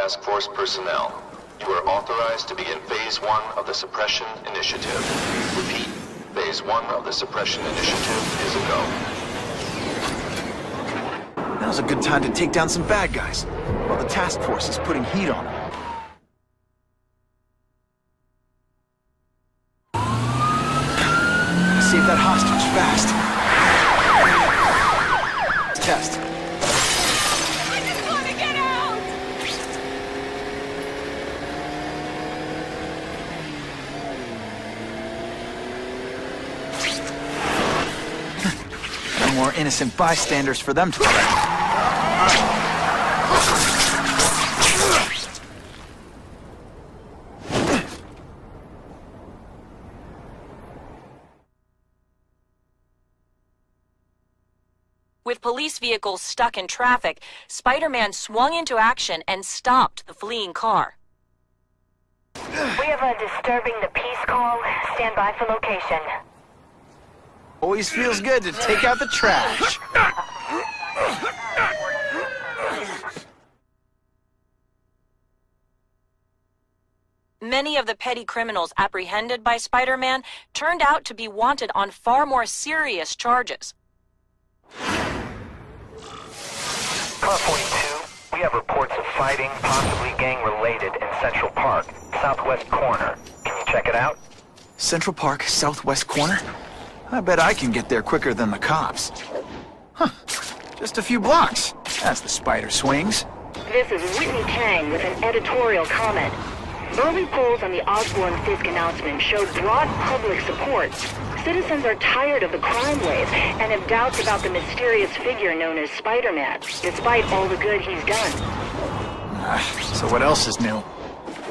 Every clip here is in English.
Task Force personnel. You are authorized to begin Phase 1 of the Suppression Initiative. Repeat, Phase 1 of the Suppression Initiative is a go. Now's a good time to take down some bad guys, while the task force is putting heat on them. Save that hostage fast. Test. I just want to get out! No more innocent bystanders for them to protect. With police vehicles stuck in traffic, Spider-Man swung into action and stopped the fleeing car. We have a disturbing the peace call. Stand by for location. Always feels good to take out the trash. Many of the petty criminals apprehended by Spider-Man turned out to be wanted on far more serious charges. Car 42, we have reports of fighting, possibly gang-related, in Central Park, southwest corner. Can you check it out? Central Park, southwest corner? I bet I can get there quicker than the cops. Huh. Just a few blocks. As the spider swings. This is Whitney Chang with an editorial comment. Early polls on the Osborne-Fisk announcement showed broad public support. Citizens are tired of the crime wave and have doubts about the mysterious figure known as Spider-Man, despite all the good he's done. So what else is new?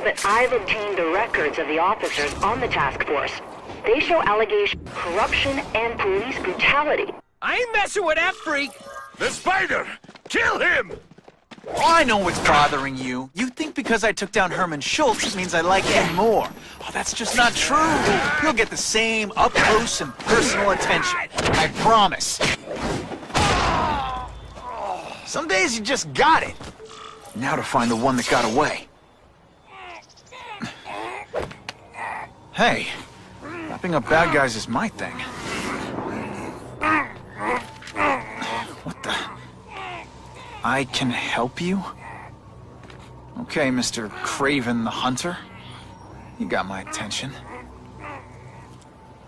But I've obtained the records of the officers on the task force. They show allegations of corruption and police brutality. I ain't messing with that freak! The spider! Kill him! Oh, I know what's bothering you. You think because I took down Herman Schultz, it means I like him more. Oh, that's just not true. You'll get the same up-close and personal attention. I promise. Some days you just got it. Now to find the one that got away. Hey, wrapping up bad guys is my thing. What the... I can help you? Okay, Mr. Craven the Hunter. You got my attention.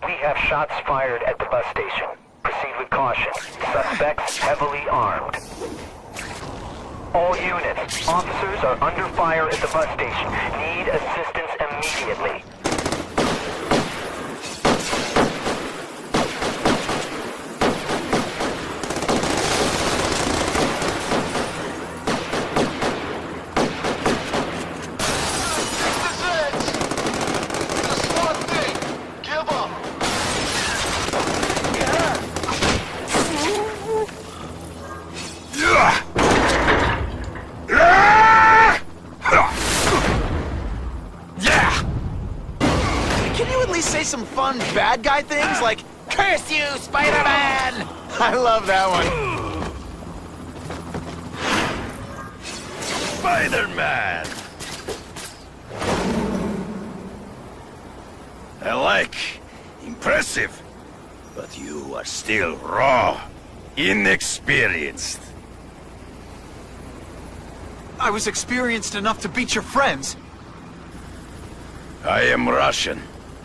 We have shots fired at the bus station. Proceed with caution. Suspects heavily armed. All units, officers are under fire at the bus station. Need assistance immediately. Say some fun bad guy things like, "Curse you, Spider-Man!" I love that one. Spider-Man! I like. Impressive. But you are still raw. Inexperienced. I was experienced enough to beat your friends. I am Russian.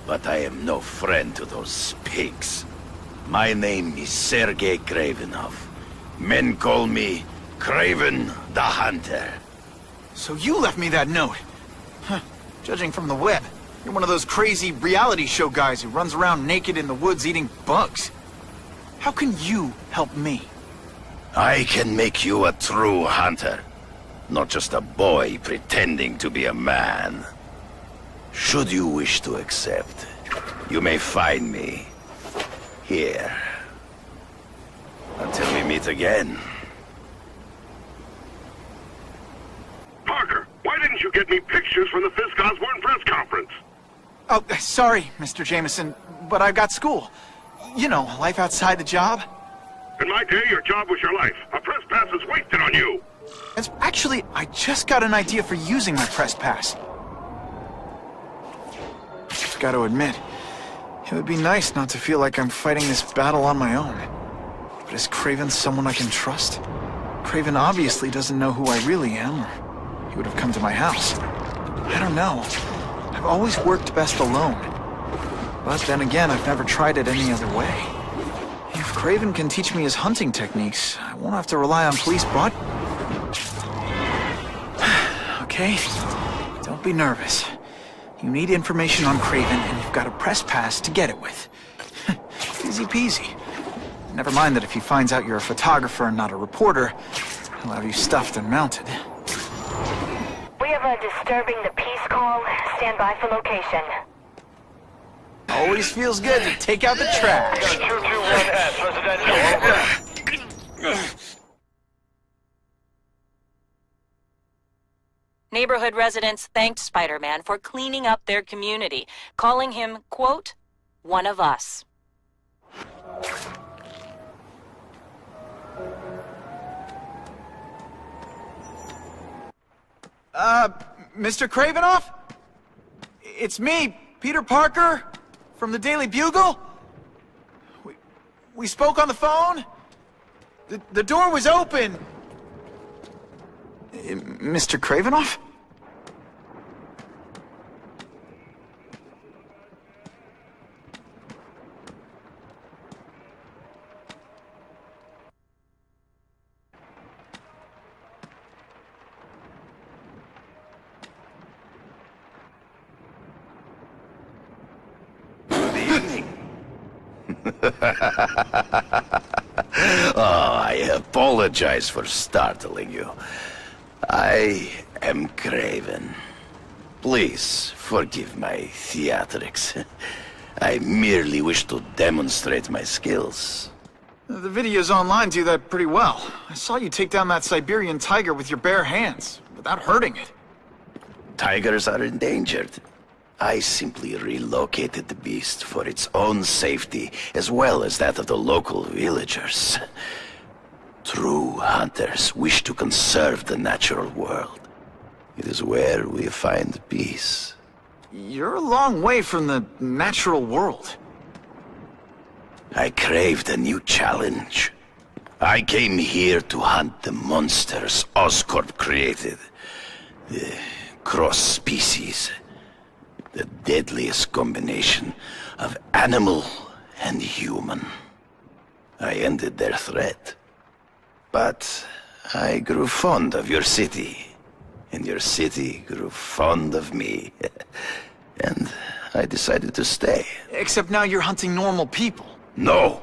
But I am no friend to those pigs. My name is Sergei Kravenov. Men call me Craven the Hunter. So you left me that note. Huh. Judging from the web, you're one of those crazy reality show guys who runs around naked in the woods eating bugs. How can you help me? I can make you a true hunter. Not just a boy pretending to be a man. Should you wish to accept, you may find me here. Until we meet again. Parker, why didn't you get me pictures from the Fisk Osborne press conference? Oh, sorry, Mr. Jameson, but I've got school. You know, life outside the job. In my day, your job was your life. A press pass is wasted on you. Actually, I just got an idea for using my press pass. I've got to admit, it would be nice not to feel like I'm fighting this battle on my own. But is Craven someone I can trust? Craven obviously doesn't know who I really am, or he would have come to my house. I don't know. I've always worked best alone. But then again, I've never tried it any other way. If Craven can teach me his hunting techniques, I won't have to rely on police broad... Okay? Don't be nervous. You need information on Craven, and you've got a press pass to get it with. Easy peasy. Never mind that if he finds out you're a photographer and not a reporter, he'll have you stuffed and mounted. We have a disturbing the peace call. Stand by for location. Always feels good to take out the trash. 221S, residential, over. Neighborhood residents thanked Spider-Man for cleaning up their community, calling him, quote, one of us. Mr. Kravinoff? It's me, Peter Parker, from the Daily Bugle. We spoke on the phone. The door was open. Mr. Kravinoff? I apologize for startling you. I am Craven. Please forgive my theatrics. I merely wish to demonstrate my skills. The videos online do that pretty well. I saw you take down that Siberian tiger with your bare hands, without hurting it. Tigers are endangered. I simply relocated the beast for its own safety, as well as that of the local villagers. True hunters wish to conserve the natural world. It is where we find peace. You're a long way from the natural world. I craved a new challenge. I came here to hunt the monsters Oscorp created. The cross-species. The deadliest combination of animal and human. I ended their threat. But I grew fond of your city. And your city grew fond of me. And I decided to stay. Except now you're hunting normal people. No.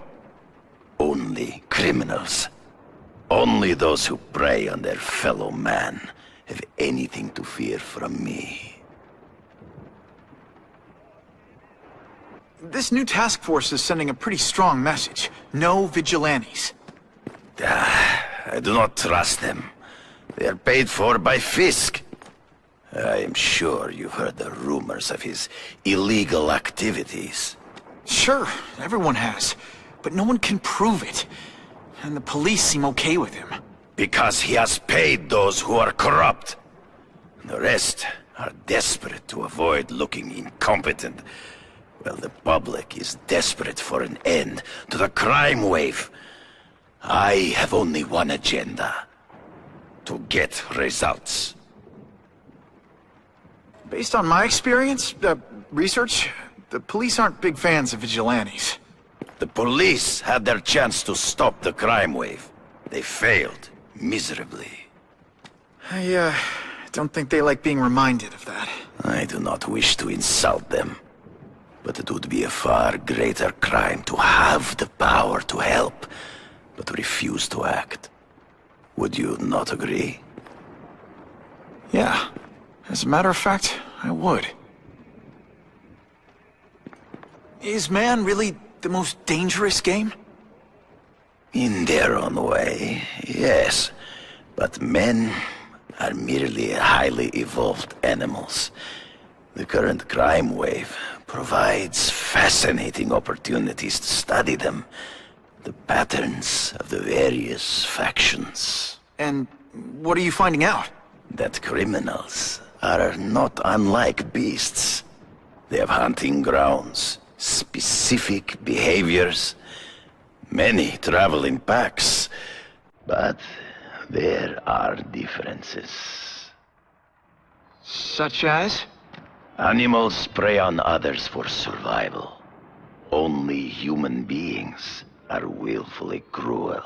Only criminals. Only those who prey on their fellow man have anything to fear from me. This new task force is sending a pretty strong message. No vigilantes. I do not trust them. They are paid for by Fisk. I am sure you've heard the rumors of his illegal activities. Sure, everyone has. But no one can prove it. And the police seem okay with him. Because he has paid those who are corrupt. The rest are desperate to avoid looking incompetent. Well, the public is desperate for an end to the crime wave. I have only one agenda. To get results. Based on my experience, research, the police aren't big fans of vigilantes. The police had their chance to stop the crime wave. They failed miserably. I don't think they like being reminded of that. I do not wish to insult them. But it would be a far greater crime to have the power to help, but refuse to act. Would you not agree? Yeah. As a matter of fact, I would. Is man really the most dangerous game? In their own way, yes. But men are merely highly evolved animals. The current crime wave provides fascinating opportunities to study them. The patterns of the various factions. And What are you finding out? That criminals are not unlike beasts. They have hunting grounds, specific behaviors. Many travel in packs, but there are differences. Such as? Animals prey on others for survival. Only human beings are willfully cruel.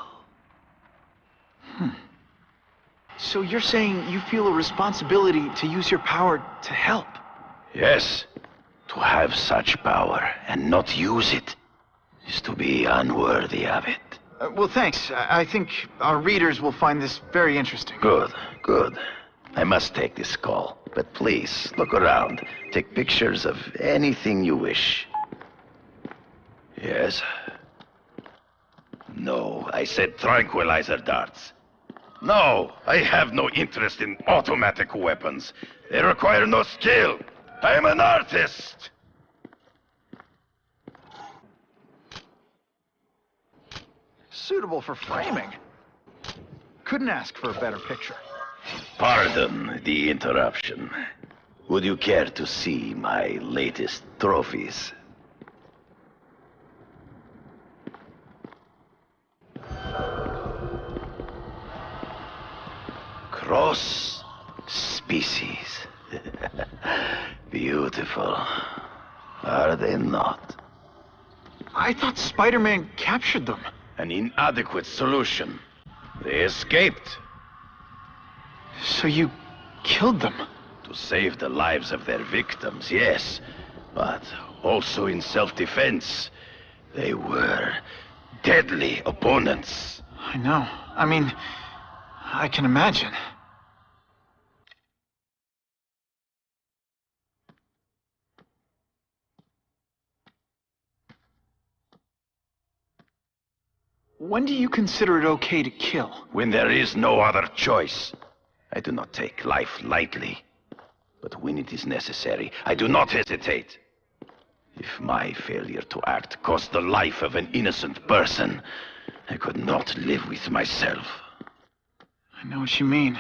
So you're saying you feel a responsibility to use your power to help? Yes, to have such power and not use it is to be unworthy of it. Well, thanks. I think our readers will find this very interesting. Good, good. I must take this call, but please, look around. Take pictures of anything you wish. Yes? No, I said tranquilizer darts. No, I have no interest in automatic weapons. They require no skill. I am an artist. Suitable for framing. Couldn't ask for a better picture. Pardon the interruption. Would you care to see my latest trophies? Cross species. Beautiful. Are they not? I thought Spider-Man captured them. An inadequate solution. They escaped. So you killed them? To save the lives of their victims, yes. But also in self-defense. They were deadly opponents. I know. I mean, I can imagine. When do you consider it okay to kill? When there is no other choice. I do not take life lightly. But when it is necessary, I do not hesitate. If my failure to act cost the life of an innocent person, I could not live with myself. I know what you mean.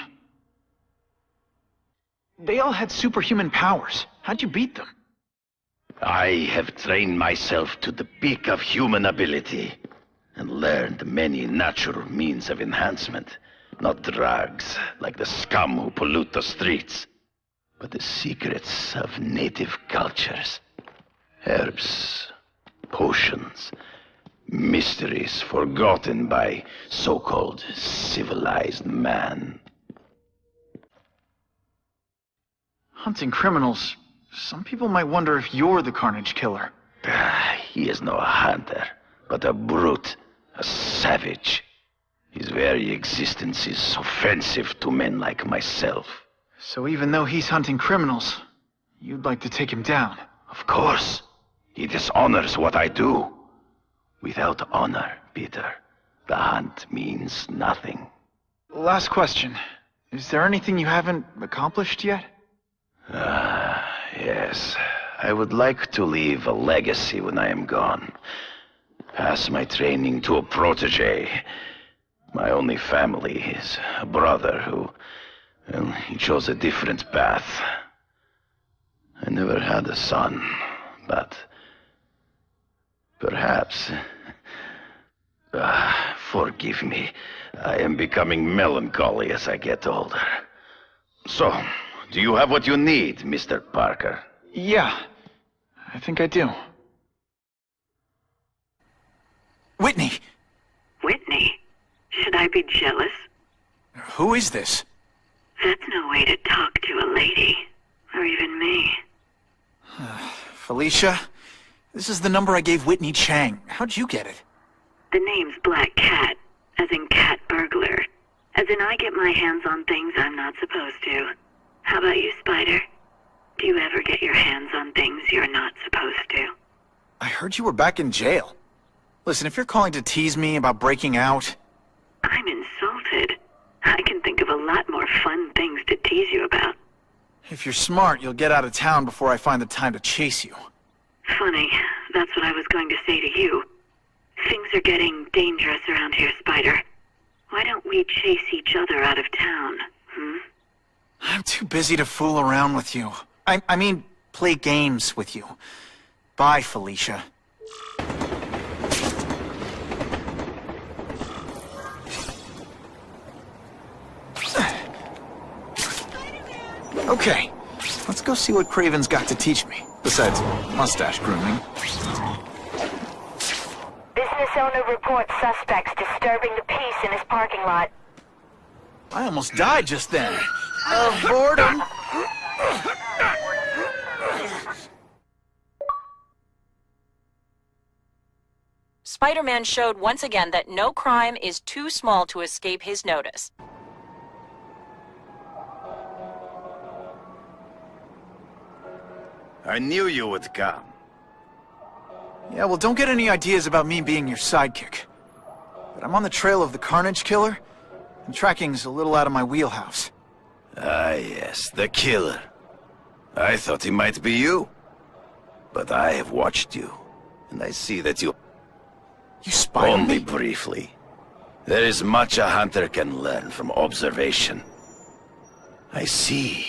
They all had superhuman powers. How'd you beat them? I have trained myself to the peak of human ability and learned many natural means of enhancement. Not drugs, like the scum who pollute the streets, but the secrets of native cultures. Herbs, potions, mysteries forgotten by so-called civilized man. Hunting criminals. Some people might wonder if you're the Carnage Killer. He is no hunter, but a brute, a savage. His very existence is offensive to men like myself. So even though he's hunting criminals, you'd like to take him down? Of course. He dishonors what I do. Without honor, Peter, the hunt means nothing. Last question. Is there anything you haven't accomplished yet? Yes. I would like to leave a legacy when I am gone. Pass my training to a protege. My only family is a brother who, well, he chose a different path. I never had a son, but perhaps... forgive me. I am becoming melancholy as I get older. So, do you have what you need, Mr. Parker? Yeah, I think I do. Whitney! Whitney? Should I be jealous? Who is this? That's no way to talk to a lady. Or even me. Felicia? This is the number I gave Whitney Chang. How'd you get it? The name's Black Cat, as in cat burglar. As in I get my hands on things I'm not supposed to. How about you, Spider? Do you ever get your hands on things you're not supposed to? I heard you were back in jail. Listen, if you're calling to tease me about breaking out... I'm insulted. I can think of a lot more fun things to tease you about. If you're smart, you'll get out of town before I find the time to chase you. Funny, that's what I was going to say to you. Things are getting dangerous around here, Spider. Why don't we chase each other out of town, I'm too busy to fool around with you. I mean, play games with you. Bye, Felicia. Okay, let's go see what Craven's got to teach me, besides mustache grooming. Business owner reports suspects disturbing the peace in his parking lot. I almost died just then. Of boredom. Spider-Man showed once again that no crime is too small to escape his notice. I knew you would come. Yeah, well, don't get any ideas about me being your sidekick. But I'm on the trail of the Carnage Killer, and tracking's a little out of my wheelhouse. Ah, yes, the killer. I thought he might be you. But I have watched you, and I see that you... You spy on Only me? briefly. There is much a hunter can learn from observation. I see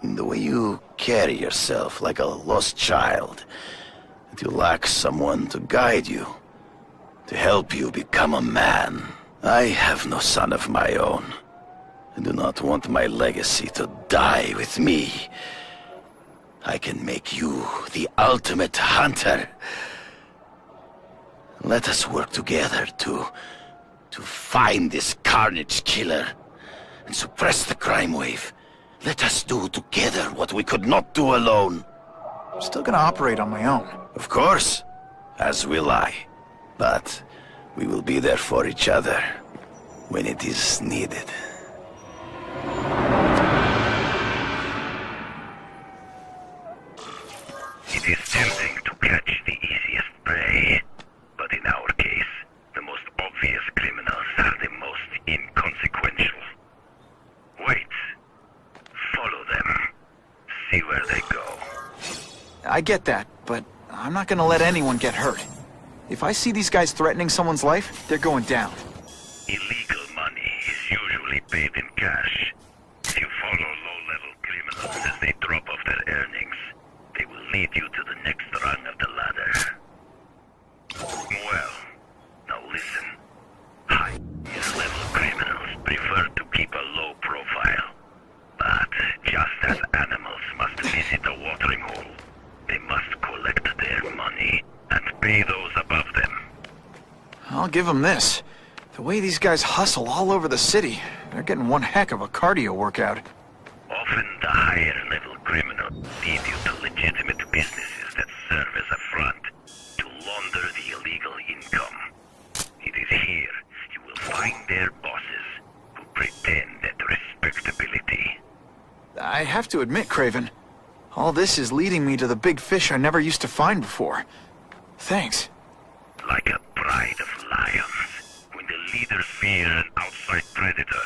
in the way you carry yourself like a lost child, that you lack someone to guide you, to help you become a man. I have no son of my own. I do not want my legacy to die with me. I can make you the ultimate hunter. Let us work together to find this Carnage Killer and suppress the crime wave. Let us do together what we could not do alone. I'm still gonna operate on my own. Of course, as will I. But we will be there for each other when it is needed. It is tempting to catch the easiest prey, but in our case, the most obvious criminals are the most inconsequential. Wait. Follow them. See where they go. I get that, but I'm not gonna let anyone get hurt. If I see these guys threatening someone's life, they're going down. Illegal money is usually paid in cash. If you follow low-level criminals as they drop off their earnings, they will lead you to the next rung of the ladder. Well, now listen. High-level criminals prefer to keep a low profile. But just as animals must visit a watering hole, they must collect their money and pay those above them. I'll give them this. The way these guys hustle all over the city, they're getting one heck of a cardio workout. Often the higher-level criminals lead you to legitimate businesses that serve as a front to launder the illegal income. It is here you will find their bosses who pretend at respectability. I have to admit, Craven, all this is leading me to the big fish I never used to find before. Thanks. Like a pride of lions, when the leaders fear an outside predator,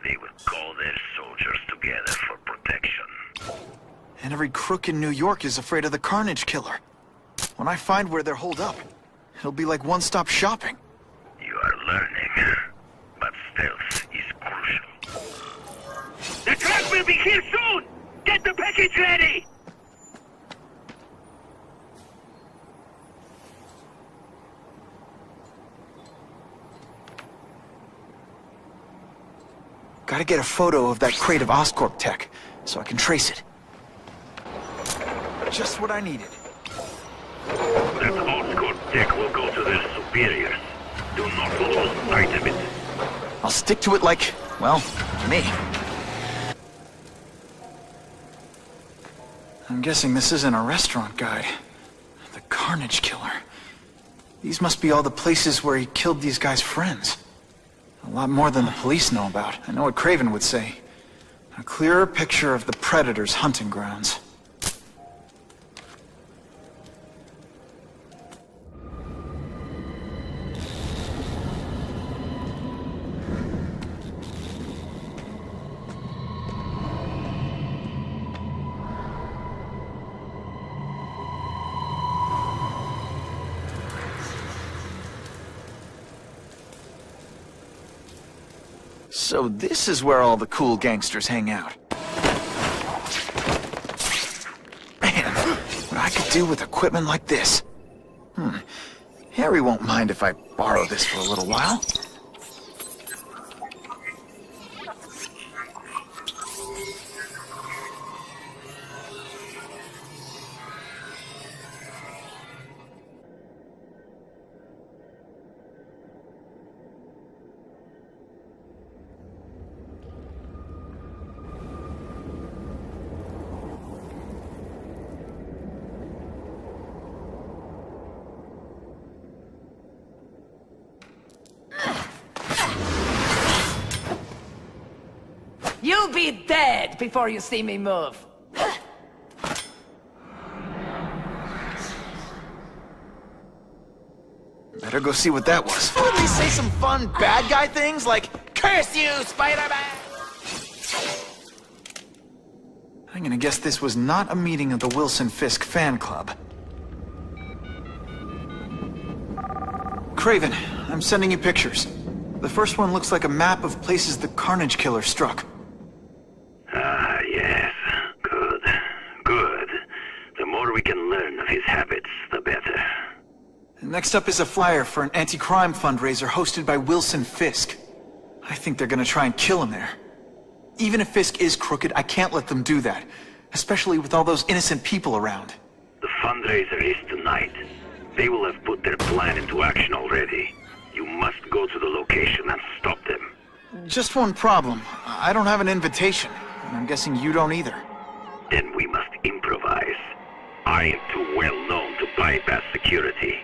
they will call their soldiers together for protection. And every crook in New York is afraid of the Carnage Killer. When I find where they're holed up, it'll be like one-stop shopping. You are learning, but stealth is crucial. The truck will be here soon! Get the package ready! Gotta get a photo of that crate of Oscorp tech, so I can trace it. Just what I needed. That Oscorp tech will go to their superiors. Do not lose sight of it. I'll stick to it like, well, me. I'm guessing this isn't a restaurant guide. The Carnage Killer. These must be all the places where he killed these guys' friends. A lot more than the police know about. I know what Craven would say. A clearer picture of the Predator's hunting grounds. So this is where all the cool gangsters hang out. Man, what I could do with equipment like this. Harry won't mind if I borrow this for a little while. You'll be dead before you see me move. Better go see what that was. Or at least say some fun bad guy things like, "Curse you, Spider-Man!" I'm gonna guess this was not a meeting of the Wilson Fisk fan club. Craven, I'm sending you pictures. The first one looks like a map of places the Carnage Killer struck. Ah, yes. Good. Good. The more we can learn of his habits, the better. Next up is a flyer for an anti-crime fundraiser hosted by Wilson Fisk. I think they're gonna try and kill him there. Even if Fisk is crooked, I can't let them do that. Especially with all those innocent people around. The fundraiser is tonight. They will have put their plan into action already. You must go to the location and stop them. Just one problem. I don't have an invitation, and I'm guessing you don't either. Then we must improvise. I am too well known to bypass security.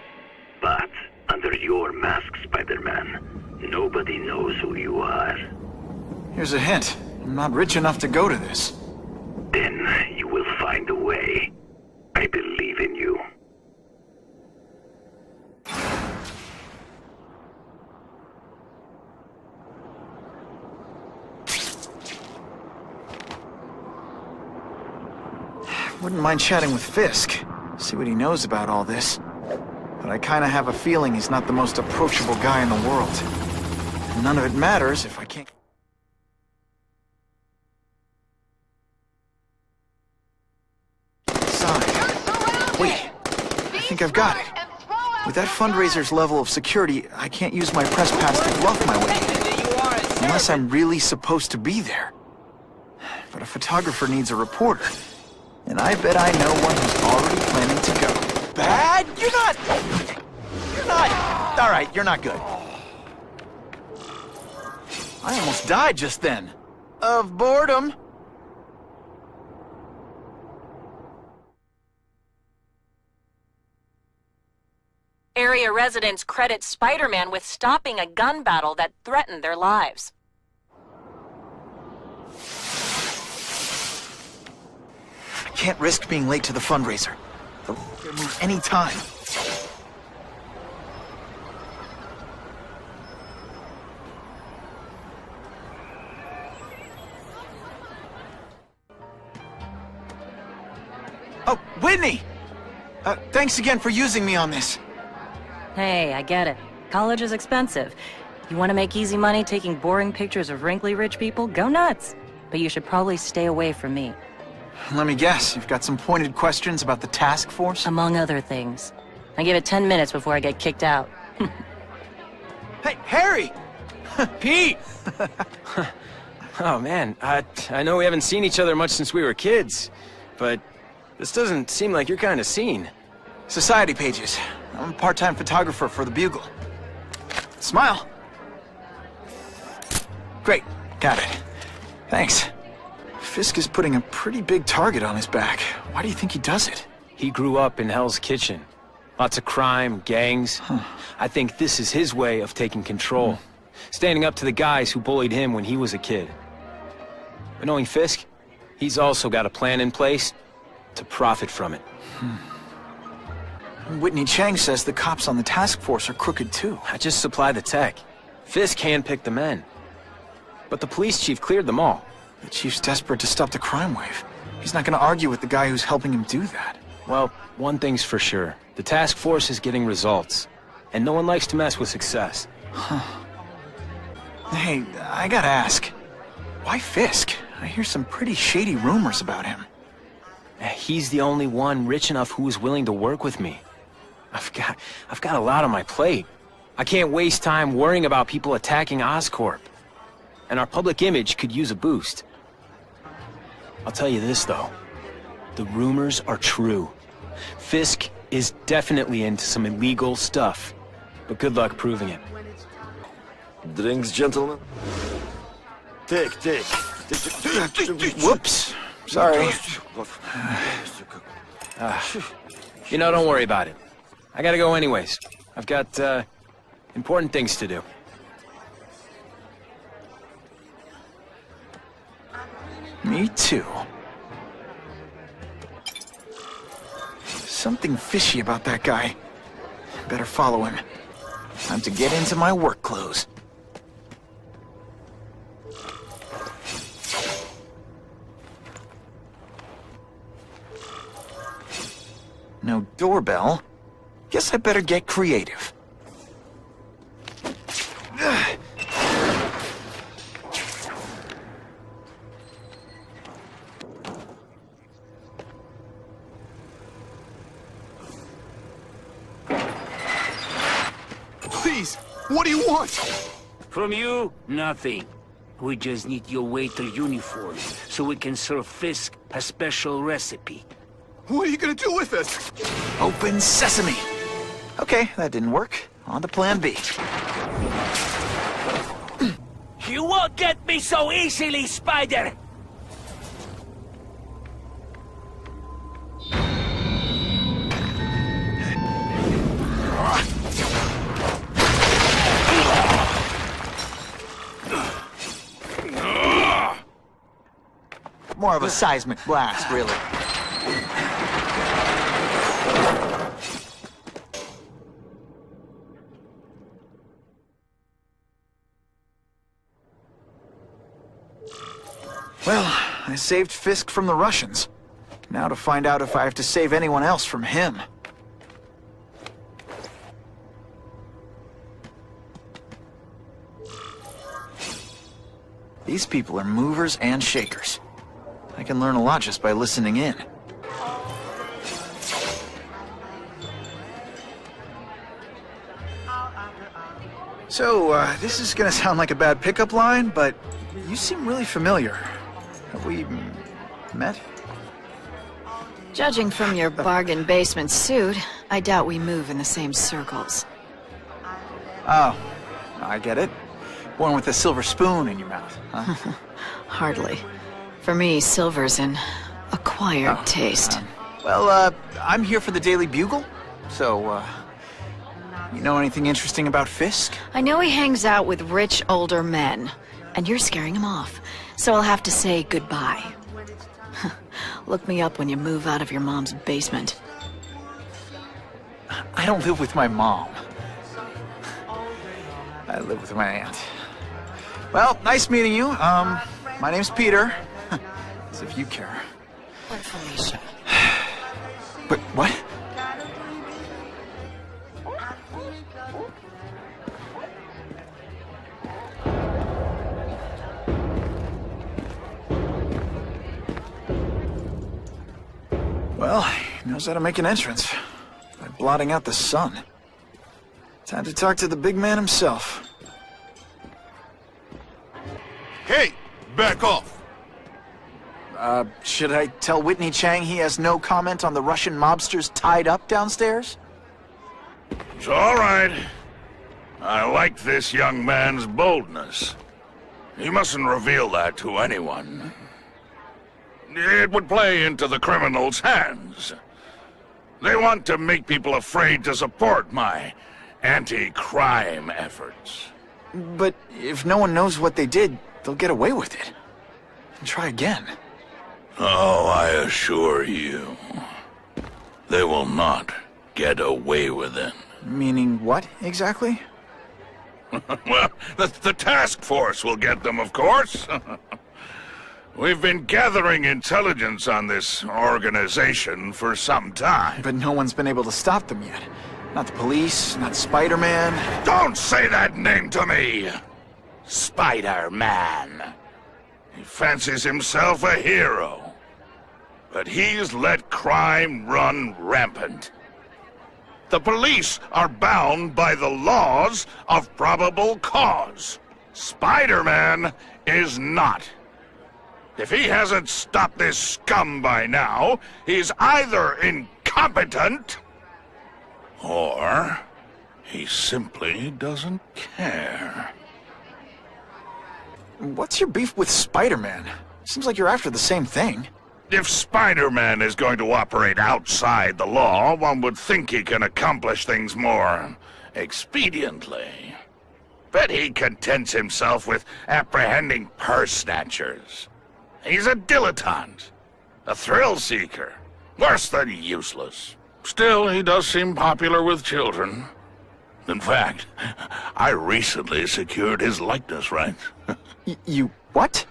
But under your mask, Spider-Man, nobody knows who you are. Here's a hint. I'm not rich enough to go to this. Then you will find a way. I believe in you. Wouldn't mind chatting with Fisk. See what he knows about all this. But I kinda have a feeling he's not the most approachable guy in the world. And none of it matters if I can't... Sign. Wait, I think I've got it. With that fundraiser's level of security, I can't use my press pass to bluff my way in. Unless I'm really supposed to be there. But a photographer needs a reporter. And I bet I know one who's already planning to go. Bad? You're not... All right, you're not good. I almost died just then. Of boredom. Area residents credit Spider-Man with stopping a gun battle that threatened their lives. I can't risk being late to the fundraiser. They'll move any time. Oh, Whitney! Thanks again for using me on this. Hey, I get it. College is expensive. You want to make easy money taking boring pictures of wrinkly rich people? Go nuts. But you should probably stay away from me. Let me guess, you've got some pointed questions about the task force? Among other things. I give it 10 minutes before I get kicked out. Hey, Harry! Pete! Oh, man, I know we haven't seen each other much since we were kids, but this doesn't seem like your kind of scene. Society pages. I'm a part-time photographer for the Bugle. Smile. Great, got it. Thanks. Fisk is putting a pretty big target on his back. Why do you think he does it? He grew up in Hell's Kitchen. Lots of crime, gangs. I think this is his way of taking control. Standing up to the guys who bullied him when he was a kid. But knowing Fisk, he's also got a plan in place to profit from it. Whitney Chang says the cops on the task force are crooked too. I just supply the tech. Fisk handpicked the men. But the police chief cleared them all. The chief's desperate to stop the crime wave. He's not gonna argue with the guy who's helping him do that. Well, one thing's for sure. The task force is getting results. And no one likes to mess with success. Hey, I gotta ask. Why Fisk? I hear some pretty shady rumors about him. He's the only one rich enough who is willing to work with me. I've got a lot on my plate. I can't waste time worrying about people attacking Oscorp. And our public image could use a boost. I'll tell you this, though. The rumors are true. Fisk is definitely into some illegal stuff. But good luck proving it. Drinks, gentlemen? Take. Whoops. Sorry. Don't worry about it. I gotta go anyways. I've got, important things to do. Me too. Something fishy about that guy. Better follow him. Time to get into my work clothes. No doorbell. Guess I better get creative. Please, what do you want? From you, nothing. We just need your waiter uniform, so we can serve Fisk a special recipe. What are you gonna do with it? Open sesame. Okay, that didn't work. On to plan B. You won't get me so easily, Spider! More of a seismic blast, really. Well, I saved Fisk from the Russians. Now to find out if I have to save anyone else from him. These people are movers and shakers. I can learn a lot just by listening in. So, this is gonna sound like a bad pickup line, but you seem really familiar. Have we met? Judging from your bargain basement suit, I doubt we move in the same circles. Oh, I get it. One with a silver spoon in your mouth, huh? Hardly. For me, silver's an acquired taste. I'm here for the Daily Bugle, so, you know anything interesting about Fisk? I know he hangs out with rich older men, and you're scaring him off, so I'll have to say goodbye. Look me up when you move out of your mom's basement. I don't live with my mom. I live with my aunt. Well, nice meeting you. My name's Peter. As if you care. I'm Felicia. But what? Well, he knows how to make an entrance by blotting out the sun. Time to talk to the big man himself. Hey, back off. Should I tell Whitney Chang he has no comment on the Russian mobsters tied up downstairs? It's all right. I like this young man's boldness. He mustn't reveal that to anyone. It would play into the criminals' hands. They want to make people afraid to support my anti-crime efforts. But if no one knows what they did, they'll get away with it. And try again. Oh, I assure you, they will not get away with it. Meaning what, exactly? Well, the task force will get them, of course. We've been gathering intelligence on this organization for some time. But no one's been able to stop them yet. Not the police, not Spiderman. Don't say that name to me! Spider-Man. He fancies himself a hero, but he's let crime run rampant. The police are bound by the laws of probable cause. Spider-Man is not. If he hasn't stopped this scum by now, he's either incompetent or he simply doesn't care. What's your beef with Spider-Man? Seems like you're after the same thing. If Spider-Man is going to operate outside the law, one would think he can accomplish things more expediently. But he contents himself with apprehending purse snatchers. He's a dilettante, a thrill-seeker, worse than useless. Still, he does seem popular with children. In fact, I recently secured his likeness rights. You what?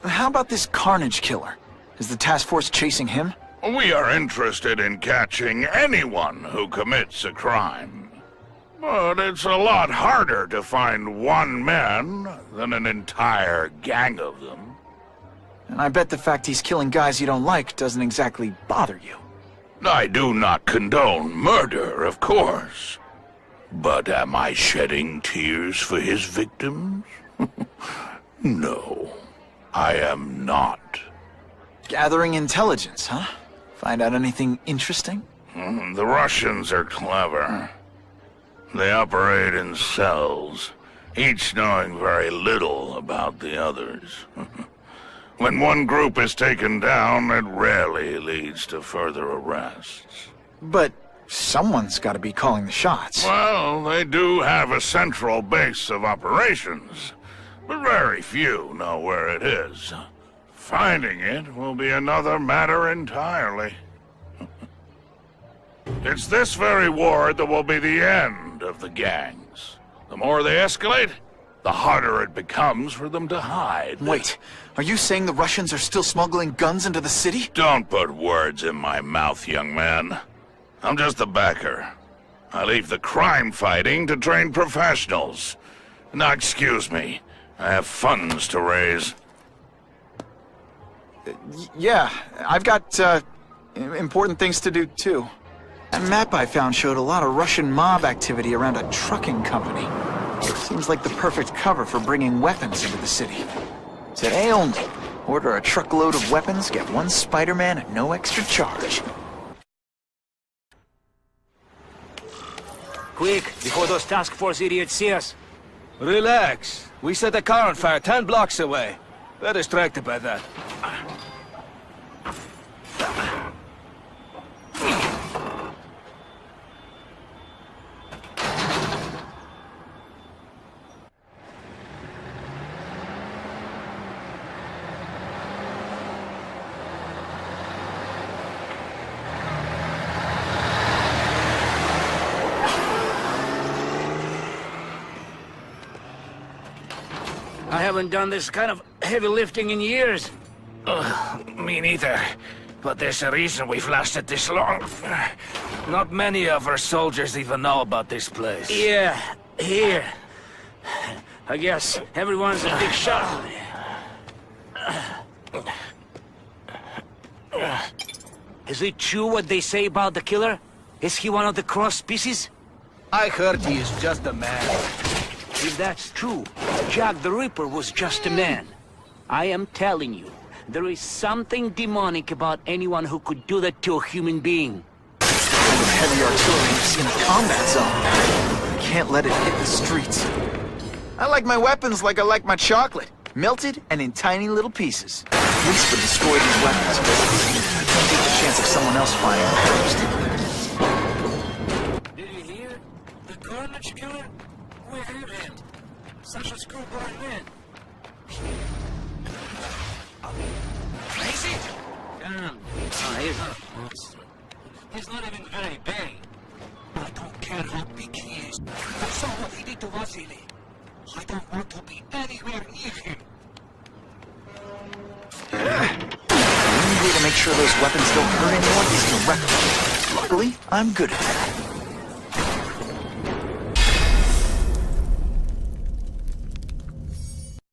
How about this Carnage killer? Is the task force chasing him? We are interested in catching anyone who commits a crime. But it's a lot harder to find one man than an entire gang of them. And I bet the fact he's killing guys you don't like doesn't exactly bother you. I do not condone murder, of course. But am I shedding tears for his victims? No, I am not. Gathering intelligence, huh? Find out anything interesting? The Russians are clever. They operate in cells, each knowing very little about the others. When one group is taken down, it rarely leads to further arrests. But someone's got to be calling the shots. Well, they do have a central base of operations, but very few know where it is. Finding it will be another matter entirely. It's this very war that will be the end of the gangs. The more they escalate, the harder it becomes for them to hide. Wait, are you saying the Russians are still smuggling guns into the city? Don't put words in my mouth, young man. I'm just the backer. I leave the crime fighting to trained professionals. Now, excuse me. I have funds to raise. Yeah, I've got, important things to do, too. That map I found showed a lot of Russian mob activity around a trucking company. Seems like the perfect cover for bringing weapons into the city. Today only. Order a truckload of weapons, get one Spider-Man at no extra charge. Quick, before those task force idiots see us. Relax. We set a car on fire 10 blocks away. They're distracted by that. I haven't done this kind of heavy lifting in years. Me neither. But there's a reason we've lasted this long. Not many of our soldiers even know about this place. Yeah, here. I guess everyone's a big shot. Is it true what they say about the killer? Is he one of the cross species? I heard he is just a man. If that's true, Jack the Ripper was just a man. I am telling you, there is something demonic about anyone who could do that to a human being. Heavy artillery is in a combat zone. I can't let it hit the streets. I like my weapons like I like my chocolate. Melted and in tiny little pieces. Police would destroy these weapons, but I can't take the chance of someone else finding them first. Did you hear? The Carnage killer? We have him. Such a schoolboy man. Crazy? He's not even very big. I don't care how big he is. I saw what he did to Vasily. I don't want to be anywhere near him. The only way to make sure those weapons don't hurt anyone is to wreck them. Luckily, I'm good at that.